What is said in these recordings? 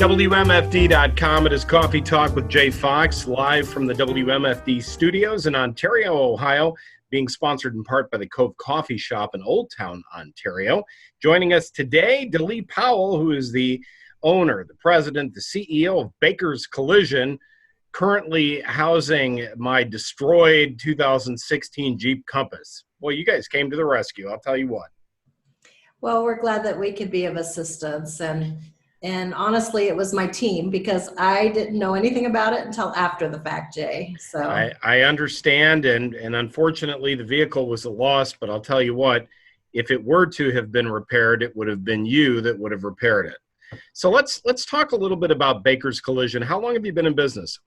WMFD.com. It is Coffee Talk with Jay Fox, live from the WMFD studios in Ontario, Ohio, being sponsored in part by the Cove Coffee Shop in Old Town, Ontario. Joining us today, DeLee Powell, who is the owner, the president, the CEO of Baker's Collision, currently housing my destroyed 2016 Jeep Compass. Well, you guys came to the rescue, I'll tell you what. Well, we're glad that we could be of assistance, and honestly, it was my team because I didn't know anything about it until after the fact, Jay. So I understand, and unfortunately, the vehicle was a loss. But I'll tell you what, if it were to have been repaired, it would have been you that would have repaired it. So let's talk a little bit about Baker's Collision. How long have you been in business?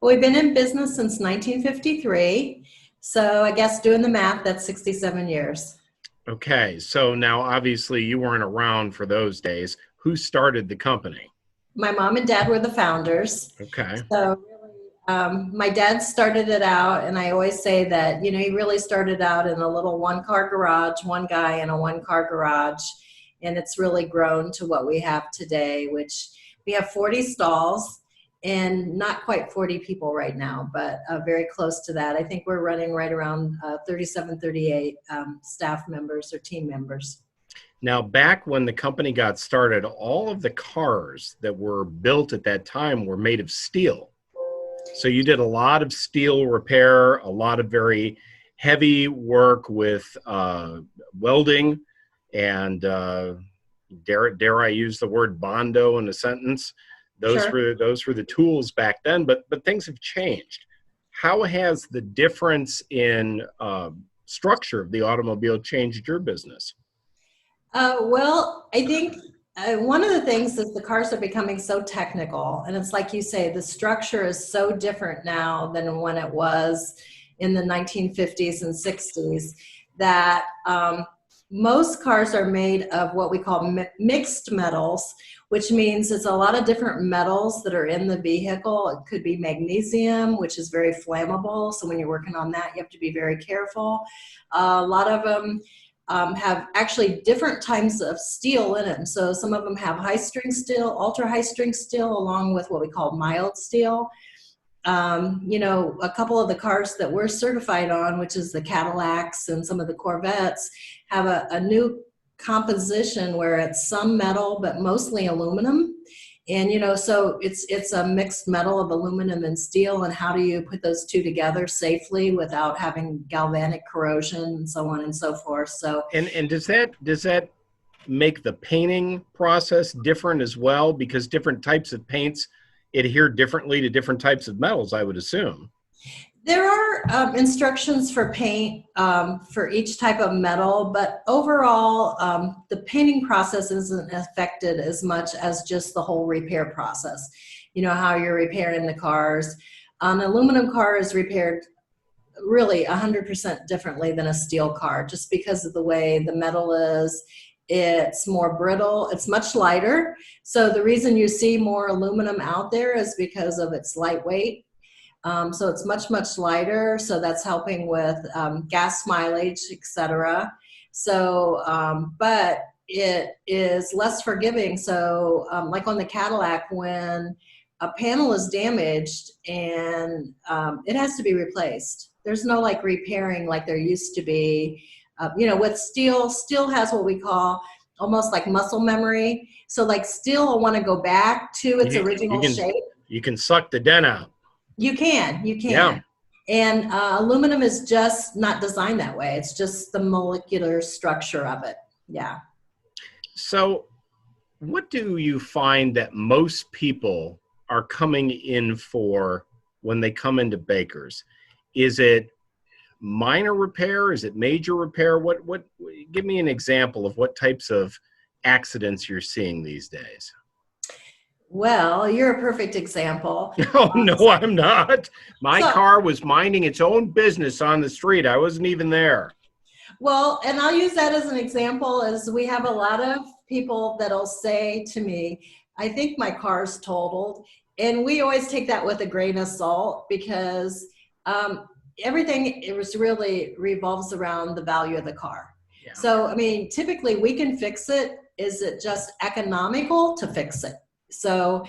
Well, we've been in business since 1953. So I guess doing the math, that's 67 years. Okay, so now obviously you weren't around for those days. Who started the company? My mom and dad were the founders. Okay. So really, my dad started it out, and I always say that, you know, he really started out in a little one-car garage, one guy in a one-car garage, and it's really grown to what we have today, which we have 40 stalls and not quite 40 people right now, but very close to that. I think we're running right around 37, 38 staff members or team members. Now, back when the company got started, all of the cars that were built at that time were made of steel. So you did a lot of steel repair, a lot of very heavy work with welding, and dare I use the word bondo in a sentence? Those Sure. were the tools back then, but things have changed. How has the difference in structure of the automobile changed your business? Well, I think one of the things is the cars are becoming so technical, and it's like you say, the structure is so different now than when it was in the 1950s and 60s, that most cars are made of what we call mixed metals, which means it's a lot of different metals that are in the vehicle. It could be magnesium, which is very flammable, so when you're working on that, you have to be very careful. A lot of them have actually different types of steel in them. So some of them have high strength steel, ultra high strength steel, along with what we call mild steel. You know, a couple of the cars that we're certified on, which is the Cadillacs and some of the Corvettes, have a new composition where it's some metal, but mostly aluminum. And, you know, so it's a mixed metal of aluminum and steel, and how do you put those two together safely without having galvanic corrosion and so on and so forth. So And does that make the painting process different as well? Because different types of paints adhere differently to different types of metals, I would assume. there are instructions for paint for each type of metal, but overall, the painting process isn't affected as much as just the whole repair process. You know, how you're repairing the cars. An aluminum car is repaired really 100% differently than a steel car, just because of the way the metal is. It's more brittle, it's much lighter. So the reason you see more aluminum out there is because of its lightweight. So it's much, much lighter. So that's helping with gas mileage, etc. So, but it is less forgiving. So like on the Cadillac, when a panel is damaged and it has to be replaced. There's no like repairing like there used to be. You know, with steel has what we call almost like muscle memory. So like steel will want to go back to its original shape. You can suck the dent out. You can. Yeah. And aluminum is just not designed that way. It's just the molecular structure of it. Yeah. So what do you find that most people are coming in for when they come into Baker's? Is it minor repair? Is it major repair? What give me an example of what types of accidents you're seeing these days. Well, you're a perfect example. Oh, no, I'm not. My car was minding its own business on the street. I wasn't even there. Well, and I'll use that as an example, as we have a lot of people that'll say to me, I think my car's totaled. And we always take that with a grain of salt, because everything really revolves around the value of the car. Yeah. So, I mean, typically we can fix it. Is it just economical to fix it? So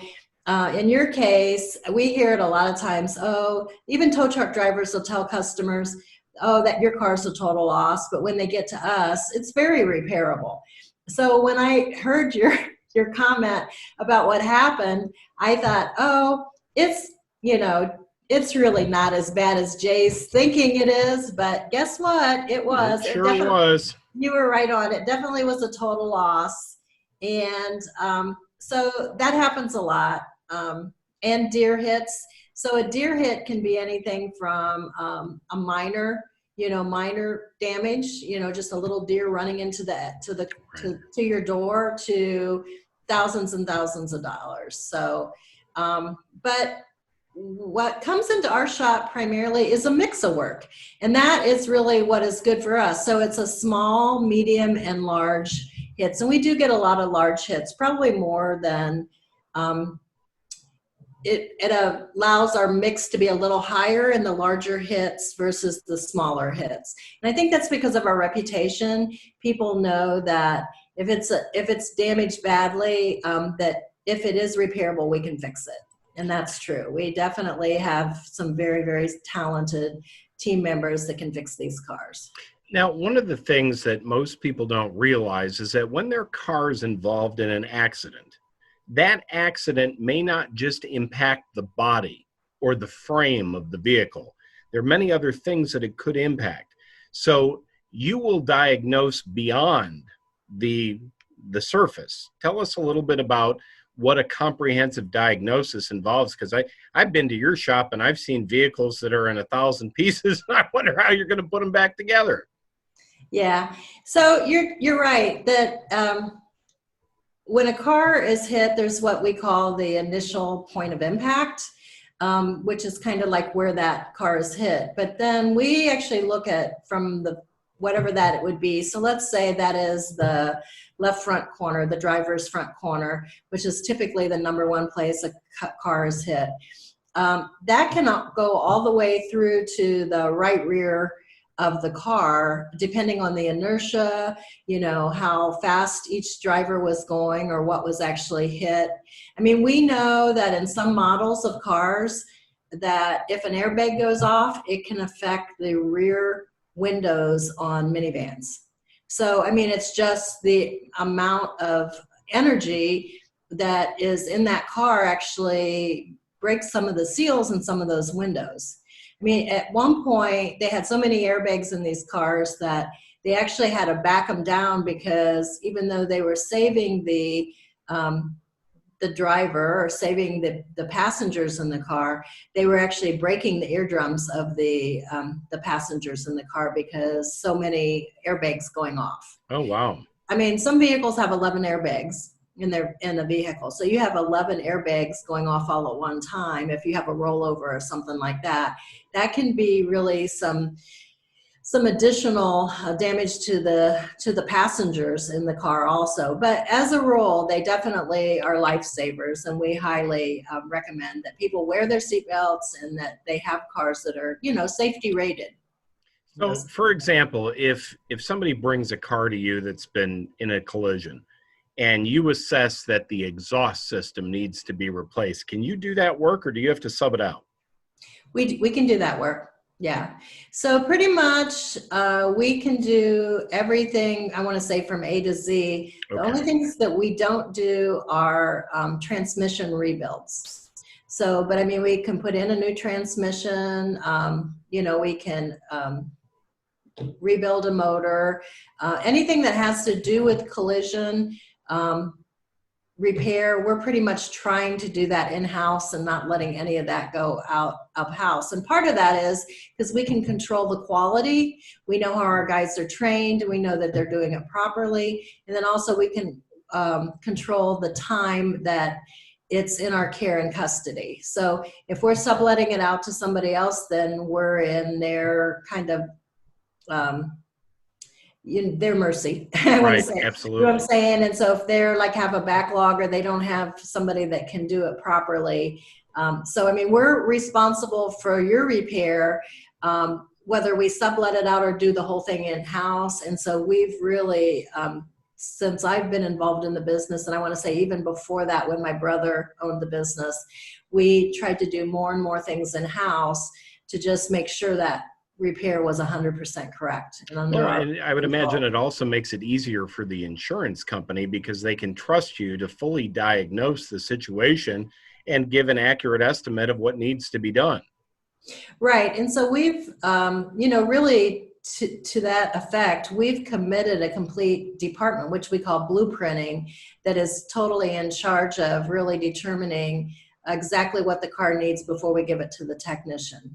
in your case, we hear it a lot of times. Oh, even tow truck drivers will tell customers, oh, that your car's a total loss. But when they get to us, it's very repairable. So when I heard your comment about what happened, I thought, oh, it's, it's really not as bad as Jay's thinking it is. But guess what? It was. It sure was. You were right on. It definitely was a total loss. And so that happens a lot. And deer hits. So a deer hit can be anything from a minor damage, just a little deer running into to your door, to thousands and thousands of dollars. So, but what comes into our shop primarily is a mix of work, and that is really what is good for us. So it's a small, medium, and large hits, and we do get a lot of large hits, probably more than it allows our mix to be a little higher in the larger hits versus the smaller hits. And I think that's because of our reputation. People know that if it's damaged badly, that if it is repairable, we can fix it. And that's true. We definitely have some very, very talented team members that can fix these cars. Now, one of the things that most people don't realize is that when their car is involved in an accident, that accident may not just impact the body or the frame of the vehicle. There are many other things that it could impact. So you will diagnose beyond the surface. Tell us a little bit about what a comprehensive diagnosis involves, because I've been to your shop and I've seen vehicles that are in 1,000 pieces, and I wonder how you're going to put them back together. Yeah, so you're right that when a car is hit, there's what we call the initial point of impact, which is kind of like where that car is hit. But then we actually look at from the whatever that it would be. So let's say that is the left front corner, the driver's front corner, which is typically the number one place a car is hit. That cannot go all the way through to the right rear of the car, depending on the inertia, how fast each driver was going or what was actually hit. I mean, we know that in some models of cars that if an airbag goes off, it can affect the rear windows on minivans. So, I mean, it's just the amount of energy that is in that car actually breaks some of the seals in some of those windows. I mean, at one point, they had so many airbags in these cars that they actually had to back them down, because even though they were saving the driver or saving the passengers in the car, they were actually breaking the eardrums of the passengers in the car because so many airbags going off. Oh, wow. I mean, some vehicles have 11 airbags in a vehicle. So you have 11 airbags going off all at one time. If you have a rollover or something like that, that can be really some additional damage to the passengers in the car also. But as a rule, they definitely are lifesavers, and we highly recommend that people wear their seatbelts and that they have cars that are, safety rated. So, for example, if somebody brings a car to you that's been in a collision, and you assess that the exhaust system needs to be replaced, can you do that work, or do you have to sub it out? We can do that work. Yeah. So pretty much we can do everything, I want to say, from A to Z. The only things that we don't do are transmission rebuilds. So, but I mean, we can put in a new transmission, we can rebuild a motor, anything that has to do with collision repair. We're pretty much trying to do that in-house and not letting any of that go out of house. And part of that is because we can control the quality. We know how our guys are trained. We know that they're doing it properly. And then also we can control the time that it's in our care and custody. So if we're subletting it out to somebody else, then we're in their kind of their mercy. Right, absolutely. You know what I'm saying? And so if they're like have a backlog or they don't have somebody that can do it properly. So, I mean, we're responsible for your repair, whether we sublet it out or do the whole thing in-house. And so we've really since I've been involved in the business, and I want to say even before that, when my brother owned the business, we tried to do more and more things in-house to just make sure that repair was 100% correct and under Well, our and I would control. imagine it also makes it easier for the insurance company because they can trust you to fully diagnose the situation and give an accurate estimate of what needs to be done. Right. And so we've, really to that effect, we've committed a complete department, which we call blueprinting, that is totally in charge of really determining exactly what the car needs before we give it to the technician.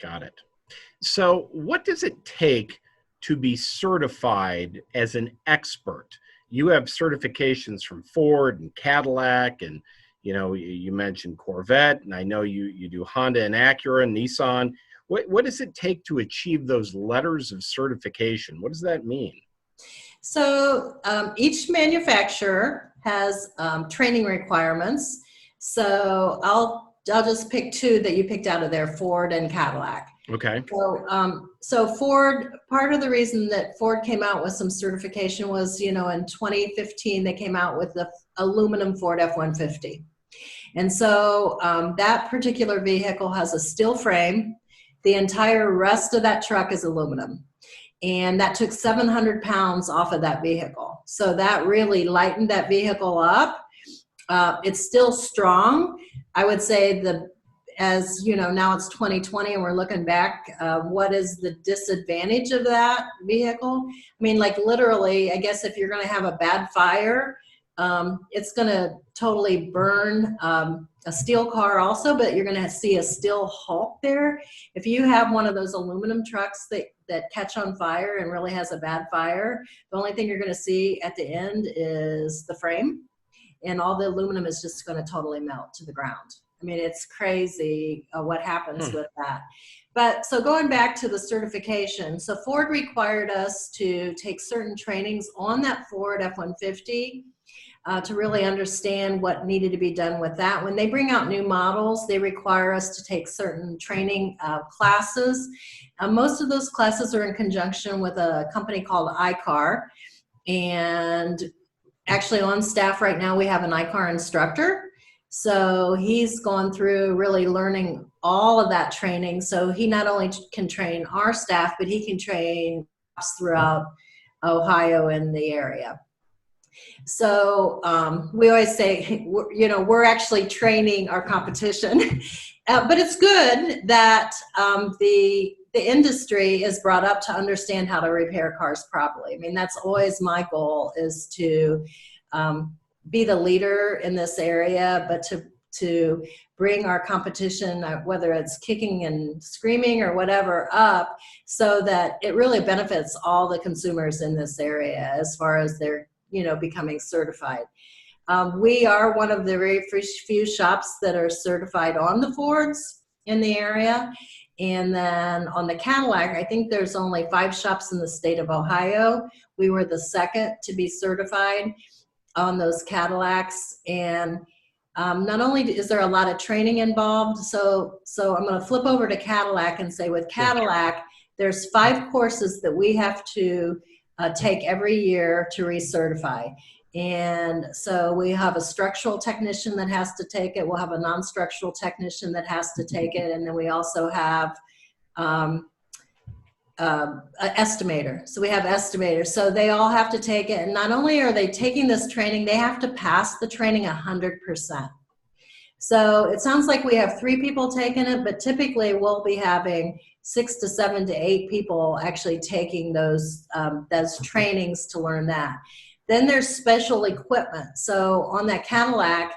Got it. So what does it take to be certified as an expert? You have certifications from Ford and Cadillac, and you mentioned Corvette, and I know you do Honda and Acura and Nissan. What does it take to achieve those letters of certification? What does that mean? So each manufacturer has training requirements. So I'll just pick two that you picked out of there, Ford and Cadillac. Okay. So Ford, part of the reason that Ford came out with some certification was, in 2015, they came out with the aluminum Ford F-150. And so that particular vehicle has a steel frame. The entire rest of that truck is aluminum. And that took 700 pounds off of that vehicle. So that really lightened that vehicle up. It's still strong. I would say as you know, now it's 2020 and we're looking back, what is the disadvantage of that vehicle? I mean, like literally, I guess if you're going to have a bad fire, it's going to totally burn a steel car also, but you're going to see a steel hulk there. If you have one of those aluminum trucks that catch on fire and really has a bad fire, the only thing you're going to see at the end is the frame, and all the aluminum is just going to totally melt to the ground. I mean, it's crazy what happens with that. But so going back to the certification, so Ford required us to take certain trainings on that Ford F-150 to really understand what needed to be done with that. When they bring out new models, they require us to take certain training classes. Most of those classes are in conjunction with a company called iCar. And actually on staff right now, we have an iCar instructor. So he's gone through really learning all of that training. So he not only can train our staff, but he can train us throughout Ohio and the area. So we always say, we're actually training our competition. But it's good that the industry is brought up to understand how to repair cars properly. I mean, that's always my goal, is to be the leader in this area, but to bring our competition, whether it's kicking and screaming or whatever, up so that it really benefits all the consumers in this area as far as their, becoming certified. We are one of the very few shops that are certified on the Fords in the area. And then on the Cadillac, I think there's only 5 shops in the state of Ohio. We were the second to be certified on those Cadillacs. And not only is there a lot of training involved, so I'm going to flip over to Cadillac and say with Cadillac, there's 5 courses that we have to take every year to recertify. And so we have a structural technician that has to take it. We'll have a non-structural technician that has to take it. And then we also have an estimator. So we have estimators. So they all have to take it. And not only are they taking this training, they have to pass the training 100%. So it sounds like we have 3 people taking it, but typically we'll be having 6 to 7 to 8 people actually taking those trainings to learn that. Then there's special equipment. So on that Cadillac,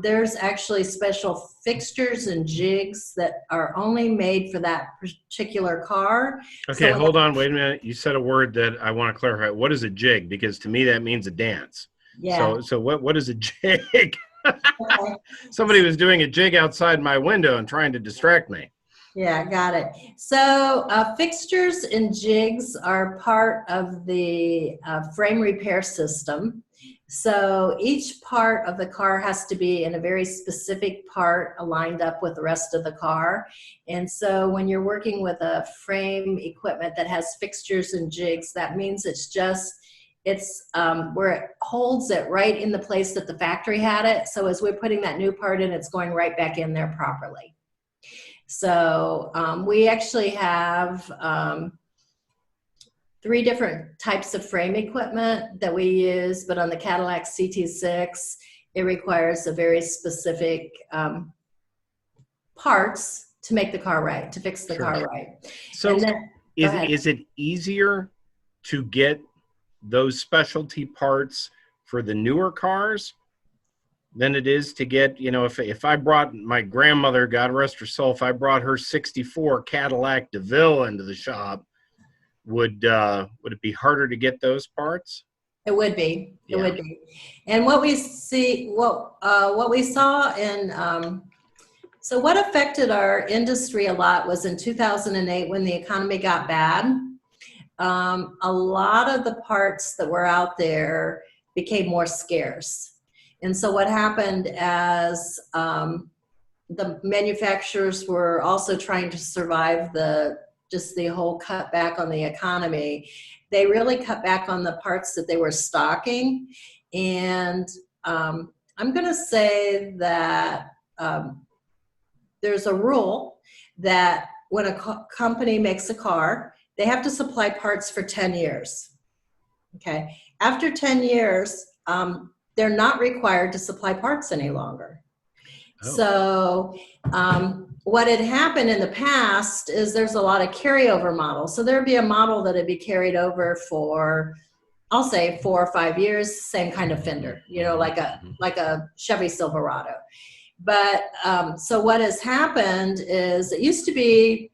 there's actually special fixtures and jigs that are only made for that particular car. Okay, so hold on, wait a minute. You said a word that I want to clarify. What is a jig? Because to me that means a dance. Yeah. So what is a jig? Okay. Somebody was doing a jig outside my window and trying to distract me. Yeah, got it. So fixtures and jigs are part of the frame repair system. So each part of the car has to be in a very specific part aligned up with the rest of the car. And so when you're working with a frame equipment that has fixtures and jigs, that means it's just it's where it holds it right in the place that the factory had it. So as we're putting that new part in, it's going right back in there properly. So we actually have 3 different types of frame equipment that we use, but on the Cadillac CT6, it requires a very specific parts to make the car right, to fix the car right. So is it easier to get those specialty parts for the newer cars than it is to get, you know, if I brought my grandmother, God rest her soul, if I brought her 64 Cadillac DeVille into the shop, would it be harder to get those parts? It would be. It would be. And what we saw in so what affected our industry a lot was in 2008 when the economy got bad. A lot of the parts that were out there became more scarce. And so what happened as the manufacturers were also trying to survive the whole cutback on the economy, they really cut back on the parts that they were stocking. And I'm going to say that there's a rule that when a company makes a car, they have to supply parts for 10 years. Okay. After 10 years, they're not required to supply parts any longer. Oh. So what had happened in the past is there's a lot of carryover models. So there'd be a model that would be carried over for, I'll say 4 or 5 years, same kind of fender, you know, like a Chevy Silverado. But so what has happened is it used to be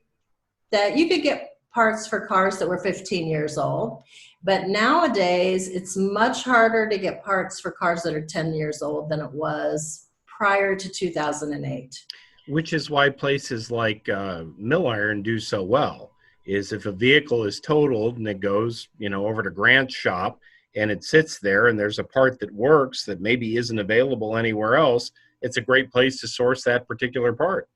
that you could get parts for cars that were 15 years old. But nowadays, it's much harder to get parts for cars that are 10 years old than it was prior to 2008. Which is why places like Mill Iron do so well, is if a vehicle is totaled and it goes, you know, over to Grant's shop and it sits there and there's a part that works that maybe isn't available anywhere else, it's a great place to source that particular part.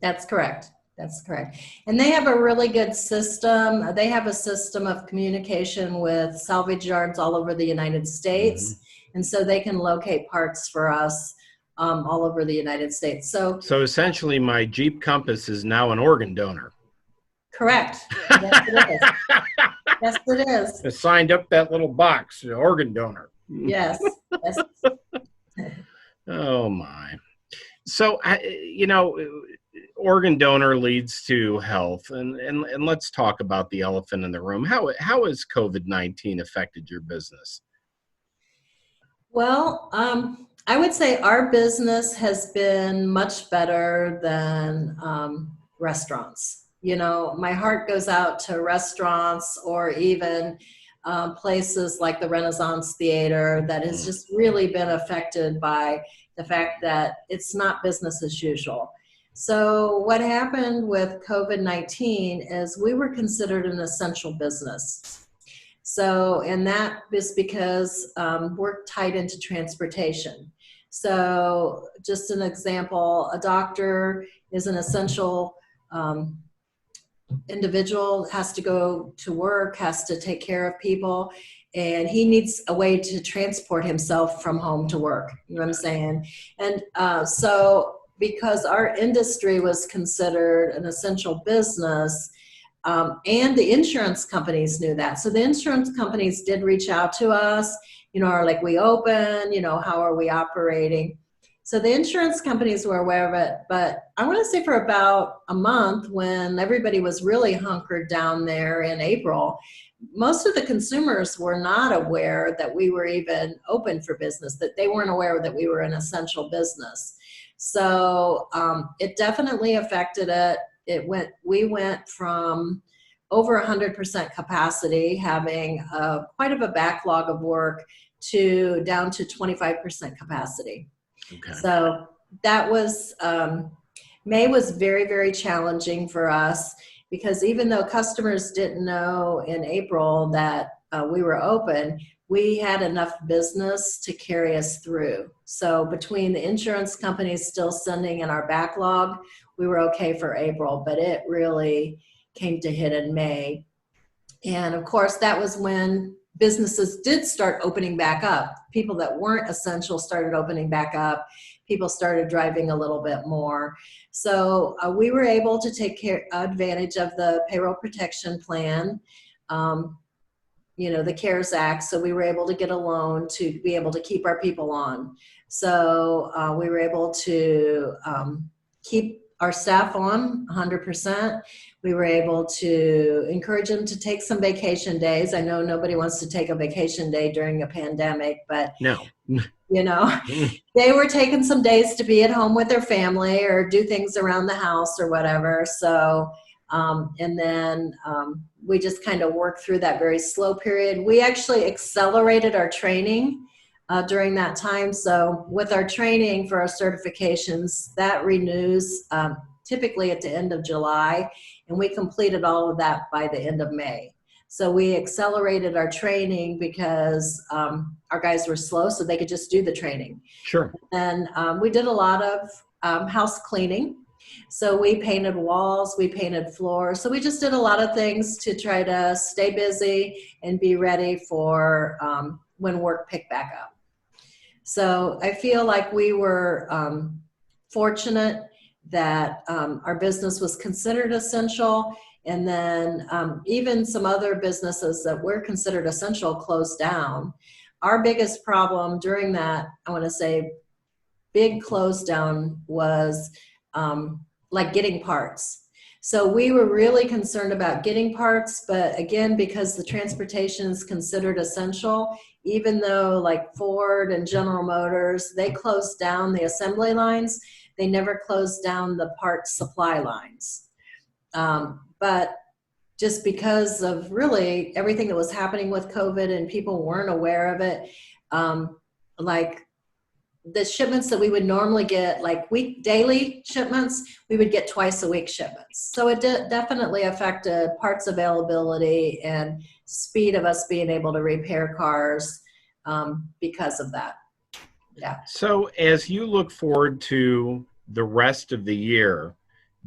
That's correct. That's correct. And they have a really good system. They have a system of communication with salvage yards all over the United States. And so they can locate parts for us all over the United States. So essentially my Jeep Compass is now an organ donor. Correct. Yes, it is. Yes, it is. It signed up that little box, organ donor. Yes. Yes. Oh, my. So, you know, organ donor leads to health. And let's talk about the elephant in the room. How has COVID-19 affected your business? Well, I would say our business has been much better than restaurants. You know, my heart goes out to restaurants or even places like the Renaissance Theater that has just really been affected by the fact that it's not business as usual. So what happened with COVID-19 is we were considered an essential business. So, and that is because we're tied into transportation. So just an example, a doctor is an essential individual, has to go to work, has to take care of people, and he needs a way to transport himself from home to work. You know what I'm saying? And so because our industry was considered an essential business, and the insurance companies knew that. So the insurance companies did reach out to us, you know, are like, we open, you know, how are we operating? So the insurance companies were aware of it, but I want to say for about a month when everybody was really hunkered down there in April, most of the consumers were not aware that we were even open for business, that they weren't aware that we were an essential business. So it definitely affected it. We went from over 100% capacity, having quite of a backlog of work, to down to 25% capacity. Okay. So that was, May was very, very challenging for us because even though customers didn't know in April that we were open, we had enough business to carry us through. So between the insurance companies still sending in our backlog, we were okay for April, but it really came to hit in May. And of course, that was when businesses did start opening back up. People that weren't essential started opening back up. People started driving a little bit more. So we were able to take advantage of the payroll protection plan, the CARES Act. So we were able to get a loan to be able to keep our people on. So we were able to keep our staff on 100%. We were able to encourage them to take some vacation days. I know nobody wants to take a vacation day during a pandemic, but no. They were taking some days to be at home with their family or do things around the house or whatever. So, and then we just kind of worked through that very slow period. We actually accelerated our training during that time. So with our training for our certifications, that renews typically at the end of July, and we completed all of that by the end of May. So we accelerated our training because our guys were slow, so they could just do the training. Sure. And we did a lot of house cleaning. So we painted walls, we painted floors. So we just did a lot of things to try to stay busy and be ready for when work picked back up. So I feel like we were fortunate that our business was considered essential. And then even some other businesses that were considered essential closed down. Our biggest problem during that, I want to say, big close down was like getting parts. So we were really concerned about getting parts, but again, because the transportation is considered essential, even though like Ford and General Motors, they closed down the assembly lines, they never closed down the parts supply lines. But just because of really everything that was happening with COVID and people weren't aware of it, like the shipments that we would normally get, like daily shipments, we would get twice a week shipments. So it definitely affected parts availability and speed of us being able to repair cars because of that. Yeah. So as you look forward to the rest of the year,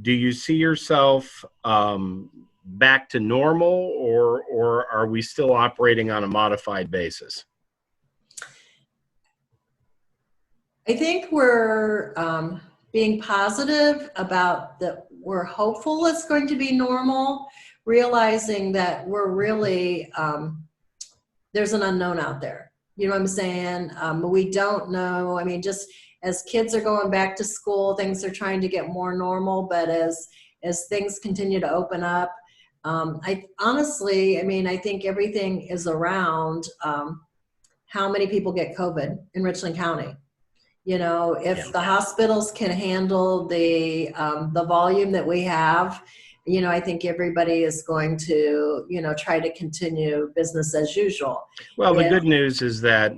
do you see yourself back to normal, or are we still operating on a modified basis? I think we're being positive about that. We're hopeful it's going to be normal, realizing that we're really, there's an unknown out there. You know what I'm saying? We don't know. I mean, just as kids are going back to school, things are trying to get more normal, but as things continue to open up, I think everything is around how many people get COVID in Richland County. If the hospitals can handle the volume that we have, I think everybody is going to, try to continue business as usual. Well, the good news is that,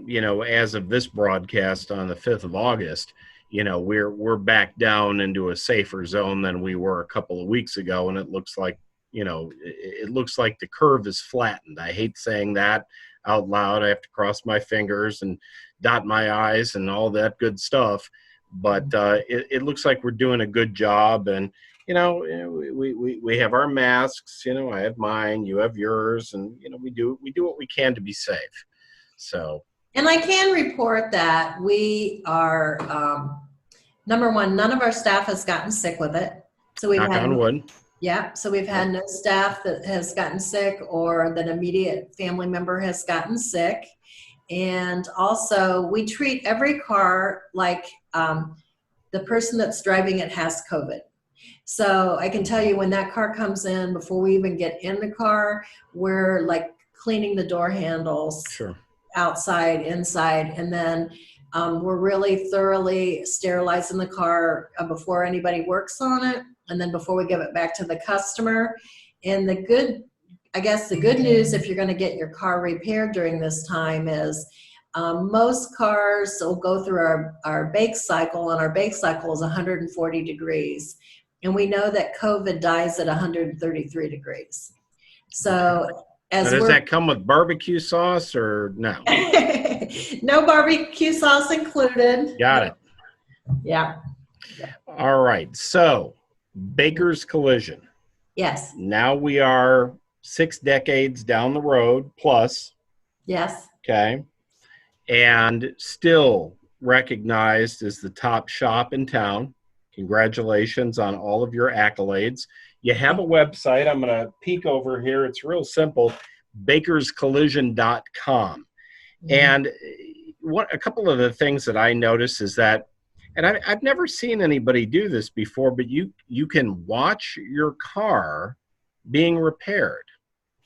as of this broadcast on the 5th of August, we're back down into a safer zone than we were a couple of weeks ago. And it looks like, it looks like the curve is flattened. I hate saying that out loud. I have to cross my fingers and dot my I's and all that good stuff. But it looks like we're doing a good job. And, we have our masks, I have mine, you have yours, and, we do what we can to be safe. So. And I can report that we are, number one, none of our staff has gotten sick with it. So we've knock on wood. Yeah. So we've had no staff that has gotten sick or that immediate family member has gotten sick. And also we treat every car like the person that's driving it has COVID. So I can tell you when that car comes in, before we even get in the car, we're like cleaning the door handles. Sure. Outside, inside, and then we're really thoroughly sterilizing the car before anybody works on it, and then before we give it back to the customer. And the good news, if you're going to get your car repaired during this time, is most cars will go through our bake cycle, and our bake cycle is 140 degrees. And we know that COVID dies at 133 degrees. So does that come with barbecue sauce or no? No barbecue sauce included. Got it. Yeah. All right. So Baker's Collision. Yes. Now we are 6 decades down the road plus. Yes. Okay. And still recognized as the top shop in town. Congratulations on all of your accolades. You have a website. I'm going to peek over here. It's real simple, bakerscollision.com. And a couple of the things that I notice is that, and I've never seen anybody do this before, but you can watch your car being repaired.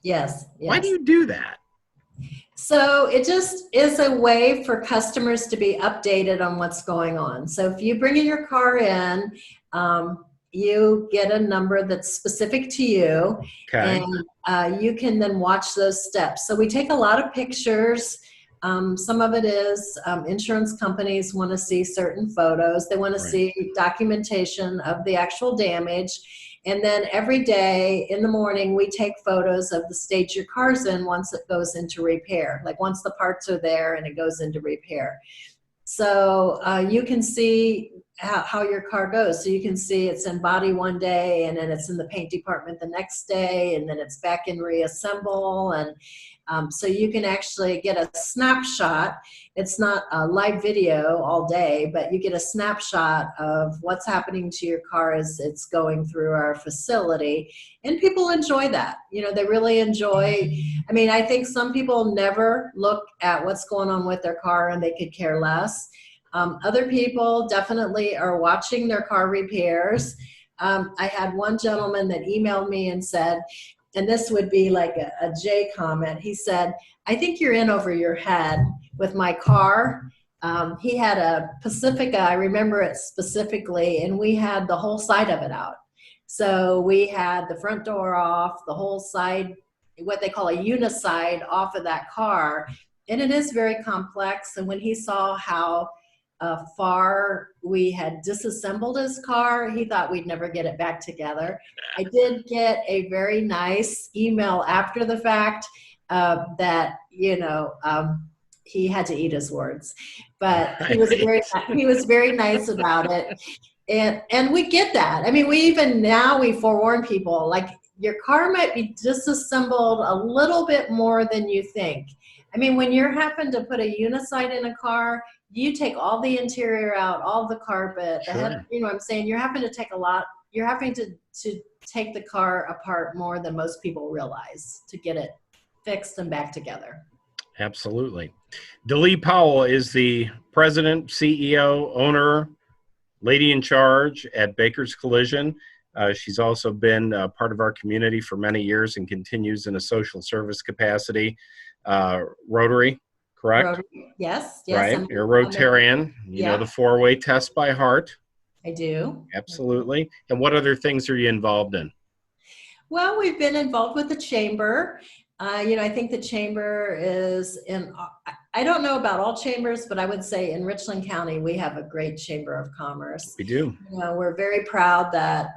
Yes. Why do Yes. you do that? So it just is a way for customers to be updated on what's going on. So if you bring your car in, you get a number that's specific to you, Okay. and you can then watch those steps. So we take a lot of pictures. Some of it is insurance companies want to see certain photos. They want to see documentation of the actual damage. And then every day in the morning, we take photos of the stage your car's in once it goes into repair, like once the parts are there and it goes into repair. So you can see how your car goes. So you can see it's in body one day, and then it's in the paint department the next day, and then it's back in reassemble. And so you can actually get a snapshot. It's not a live video all day, but you get a snapshot of what's happening to your car as it's going through our facility. And people enjoy that. You know, they really enjoy. I mean, I think some people never look at what's going on with their car and they could care less. Other people definitely are watching their car repairs. I had one gentleman that emailed me and said, and this would be like a J comment. He said, I think you're in over your head with my car. He had a Pacifica, I remember it specifically, and we had the whole side of it out. So we had the front door off, the whole side, what they call a uniside off of that car. And it is very complex. And when he saw how far we had disassembled his car, he thought we'd never get it back together. I did get a very nice email after the fact that, you know, he had to eat his words, but he was very nice about it. And we get that. I mean, we forewarn people, like, your car might be disassembled a little bit more than you think. I mean, when you're having to put a uniside in a car, you take all the interior out, all the carpet, the head, you know what I'm saying? You're having to take a lot, you're having to take the car apart more than most people realize to get it fixed and back together. Absolutely. DeLee Powell is the president, CEO, owner, lady in charge at Baker's Collision. She's also been part of our community for many years and continues in a social service capacity. Rotary, correct? Rotary. Yes. Right. You're a Rotarian. You know the four-way test by heart. I do. Absolutely. And what other things are you involved in? Well, we've been involved with the chamber. You know, I think the chamber is in, I don't know about all chambers, but I would say in Richland County, we have a great chamber of commerce. We do. You know, we're very proud that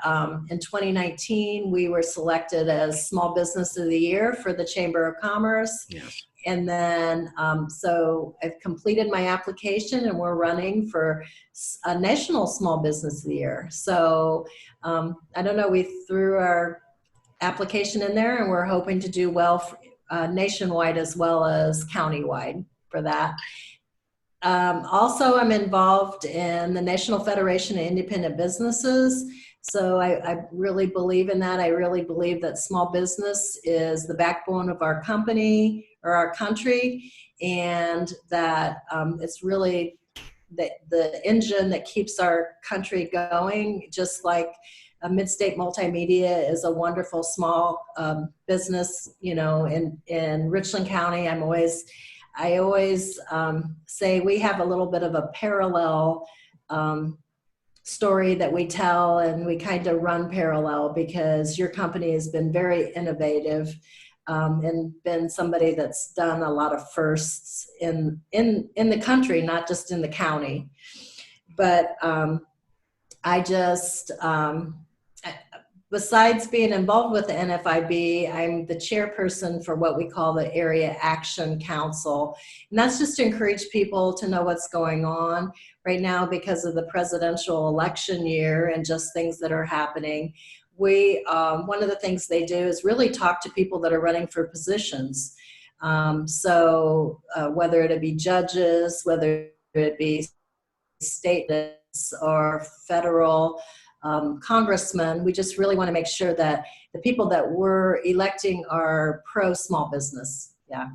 in 2019, we were selected as Small Business of the Year for the Chamber of Commerce. Yes. And then, so I've completed my application and we're running for a National Small Business of the Year. So I don't know, we threw our application in there and we're hoping to do well nationwide as well as countywide for that. Also, I'm involved in the National Federation of Independent Businesses. So I really believe in that. I really believe that small business is the backbone of our company or our country, and that it's really the engine that keeps our country going, just like Midstate Multimedia is a wonderful small business, you know, in Richland County. I always say we have a little bit of a parallel story that we tell, and we kind of run parallel because your company has been very innovative and been somebody that's done a lot of firsts in the country, not just in the county. But I just, besides being involved with the NFIB, I'm the chairperson for what we call the Area Action Council. And that's just to encourage people to know what's going on right now because of the presidential election year and just things that are happening. We, one of the things they do is really talk to people that are running for positions. Whether it be judges, whether it be state or federal congressmen, we just really want to make sure that the people that we're electing are pro small business. Yeah.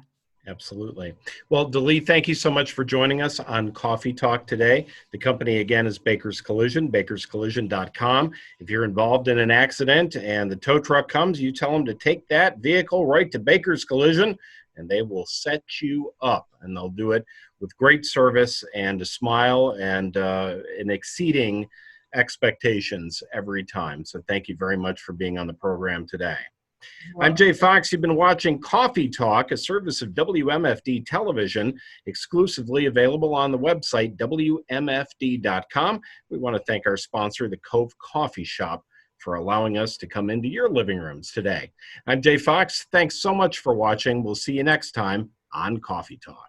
Absolutely. Well, DeLee, thank you so much for joining us on Coffee Talk today. The company, again, is Baker's Collision, bakerscollision.com. If you're involved in an accident and the tow truck comes, you tell them to take that vehicle right to Baker's Collision, and they will set you up. And they'll do it with great service and a smile and an exceeding expectations every time. So thank you very much for being on the program today. I'm Jay Fox. You've been watching Coffee Talk, a service of WMFD Television, exclusively available on the website, WMFD.com. We want to thank our sponsor, the Cove Coffee Shop, for allowing us to come into your living rooms today. I'm Jay Fox. Thanks so much for watching. We'll see you next time on Coffee Talk.